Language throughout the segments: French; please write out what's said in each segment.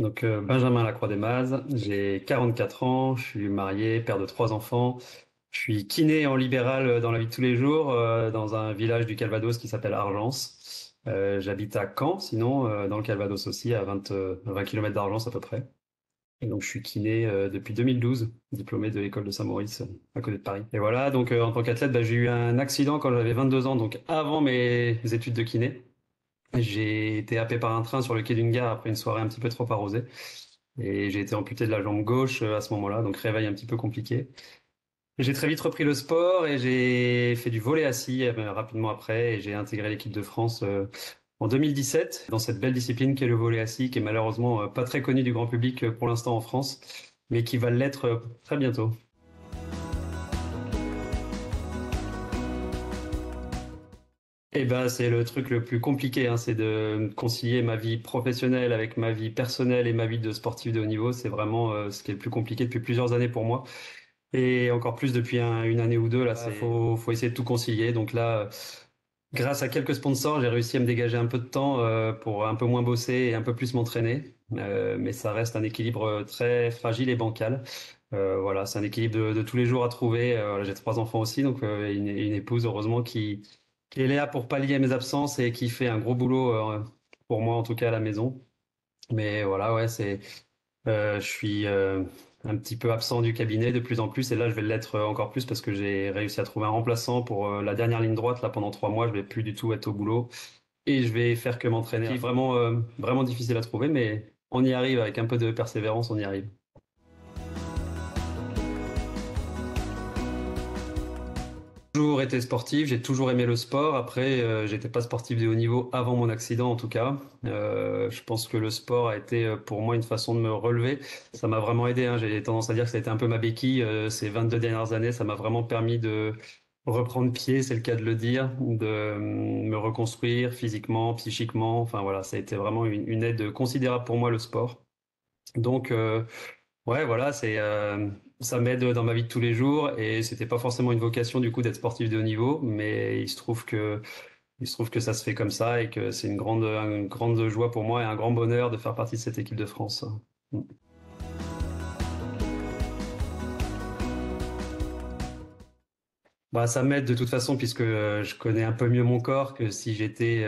Benjamin Lacroix-des-Mazes, j'ai 44 ans, je suis marié, père de 3 enfants. Je suis kiné en libéral dans la vie de tous les jours, dans un village du Calvados qui s'appelle Argence. J'habite à Caen, sinon, dans le Calvados aussi, à 20 km d'Argence à peu près. Et donc je suis kiné depuis 2012, diplômé de l'école de Saint-Maurice, à côté de Paris. Et voilà, donc en tant qu'athlète, j'ai eu un accident quand j'avais 22 ans, donc avant mes études de kiné. J'ai été happé par un train sur le quai d'une gare après une soirée un petit peu trop arrosée. Et j'ai été amputé de la jambe gauche à ce moment-là, donc réveil un petit peu compliqué. J'ai très vite repris le sport et j'ai fait du volley assis rapidement après et j'ai intégré l'équipe de France en 2017 dans cette belle discipline qui est le volley assis, qui est malheureusement pas très connu du grand public pour l'instant en France, mais qui va l'être très bientôt. Eh ben, c'est le truc le plus compliqué, hein, c'est de concilier ma vie professionnelle avec ma vie personnelle et ma vie de sportif de haut niveau. C'est vraiment ce qui est le plus compliqué depuis plusieurs années pour moi. Et encore plus depuis une année ou deux, là, faut essayer de tout concilier. Donc là, grâce à quelques sponsors, j'ai réussi à me dégager un peu de temps pour un peu moins bosser et un peu plus m'entraîner. Mais ça reste un équilibre très fragile et bancal. Voilà, c'est un équilibre de tous les jours à trouver. Voilà, j'ai 3 enfants aussi, donc une épouse, heureusement, qui est là pour pallier mes absences et qui fait un gros boulot pour moi, en tout cas à la maison. Mais voilà, ouais, je suis un petit peu absent du cabinet de plus en plus et là je vais l'être encore plus parce que j'ai réussi à trouver un remplaçant pour la dernière ligne droite. Là pendant 3 mois, je vais plus du tout être au boulot et je vais faire que m'entraîner. C'est vraiment vraiment difficile à trouver, mais on y arrive avec un peu de persévérance, on y arrive. Toujours été sportif, j'ai toujours aimé le sport. Après, j'étais pas sportif de haut niveau avant mon accident en tout cas. Je pense que le sport a été pour moi une façon de me relever. Ça m'a vraiment aidé, hein. J'ai tendance à dire que ça a été un peu ma béquille ces 22 dernières années. Ça m'a vraiment permis de reprendre pied, c'est le cas de le dire, de me reconstruire physiquement, psychiquement. Enfin voilà, ça a été vraiment une aide considérable pour moi le sport. Donc ouais, voilà, ça m'aide dans ma vie de tous les jours et c'était pas forcément une vocation du coup d'être sportif de haut niveau, mais il se trouve que ça se fait comme ça et que c'est une grande joie pour moi et un grand bonheur de faire partie de cette équipe de France. Bah, ça m'aide de toute façon puisque je connais un peu mieux mon corps que si j'étais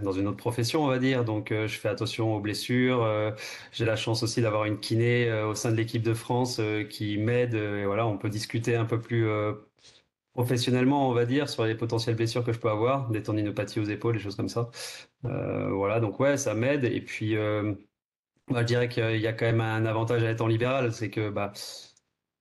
dans une autre profession, on va dire. Donc, je fais attention aux blessures. J'ai la chance aussi d'avoir une kiné au sein de l'équipe de France qui m'aide. Et voilà, on peut discuter un peu plus professionnellement, on va dire, sur les potentielles blessures que je peux avoir, des tendinopathies aux épaules, des choses comme ça. Voilà, donc ouais, ça m'aide. Et puis, je dirais qu'il y a quand même un avantage à être en libéral, c'est que bah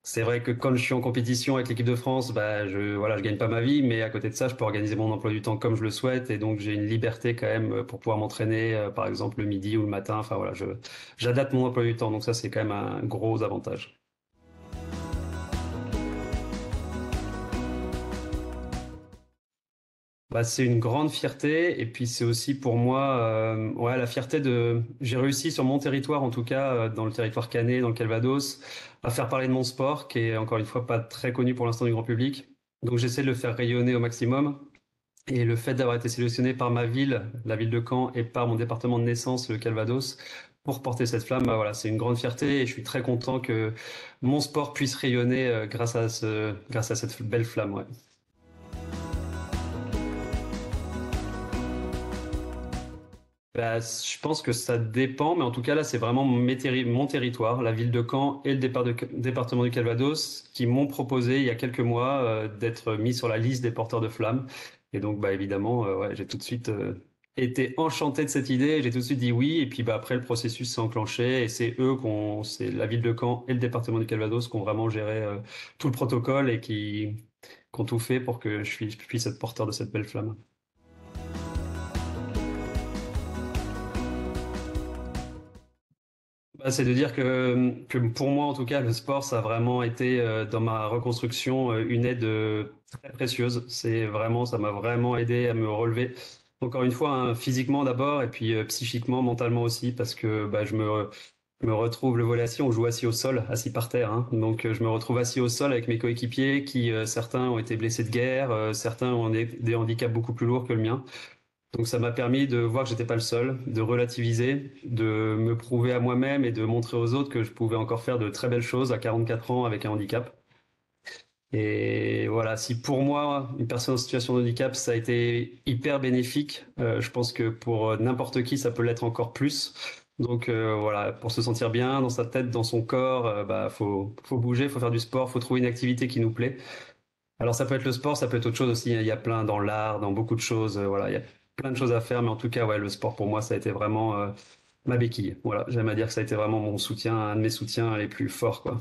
c'est vrai que quand je suis en compétition avec l'équipe de France, bah je gagne pas ma vie, mais à côté de ça, je peux organiser mon emploi du temps comme je le souhaite, et donc j'ai une liberté quand même pour pouvoir m'entraîner, par exemple le midi ou le matin. Enfin voilà, j'adapte mon emploi du temps, donc ça c'est quand même un gros avantage. Bah, c'est une grande fierté et puis c'est aussi pour moi ouais, la fierté de j'ai réussi sur mon territoire en tout cas dans le territoire canet dans le Calvados à faire parler de mon sport qui est encore une fois pas très connu pour l'instant du grand public. Donc j'essaie de le faire rayonner au maximum et le fait d'avoir été sélectionné par ma ville, la ville de Caen et par mon département de naissance le Calvados pour porter cette flamme, bah voilà, c'est une grande fierté et je suis très content que mon sport puisse rayonner grâce à cette belle flamme, ouais. Bah, je pense que ça dépend, mais en tout cas là, c'est vraiment mon territoire, la ville de Caen et le département du Calvados, qui m'ont proposé il y a quelques mois d'être mis sur la liste des porteurs de flammes. Et donc, bah évidemment, ouais, j'ai tout de suite été enchanté de cette idée. J'ai tout de suite dit oui. Et puis, bah après, le processus s'est enclenché et c'est la ville de Caen et le département du Calvados qui ont vraiment géré tout le protocole et qui ont tout fait pour que je puisse être porteur de cette belle flamme. Bah, c'est de dire que pour moi, en tout cas, le sport, ça a vraiment été dans ma reconstruction une aide très précieuse. Ça m'a vraiment aidé à me relever. Encore une fois, hein, physiquement d'abord et puis psychiquement, mentalement aussi, parce que bah, je me retrouve le volley assis, on joue assis au sol, assis par terre, hein. Donc je me retrouve assis au sol avec mes coéquipiers qui certains ont été blessés de guerre, certains ont des handicaps beaucoup plus lourds que le mien. Donc ça m'a permis de voir que j'étais pas le seul, de relativiser, de me prouver à moi-même et de montrer aux autres que je pouvais encore faire de très belles choses à 44 ans avec un handicap. Et voilà, si pour moi, une personne en situation de handicap, ça a été hyper bénéfique, je pense que pour n'importe qui, ça peut l'être encore plus. Donc voilà, pour se sentir bien dans sa tête, dans son corps, bah faut bouger, faut faire du sport, faut trouver une activité qui nous plaît. Alors ça peut être le sport, ça peut être autre chose aussi. Il y a plein dans l'art, dans beaucoup de choses. Voilà, il y a plein de choses à faire, mais en tout cas, ouais, le sport pour moi, ça a été vraiment ma béquille. Voilà, j'aime à dire que ça a été vraiment mon soutien, un de mes soutiens les plus forts, quoi.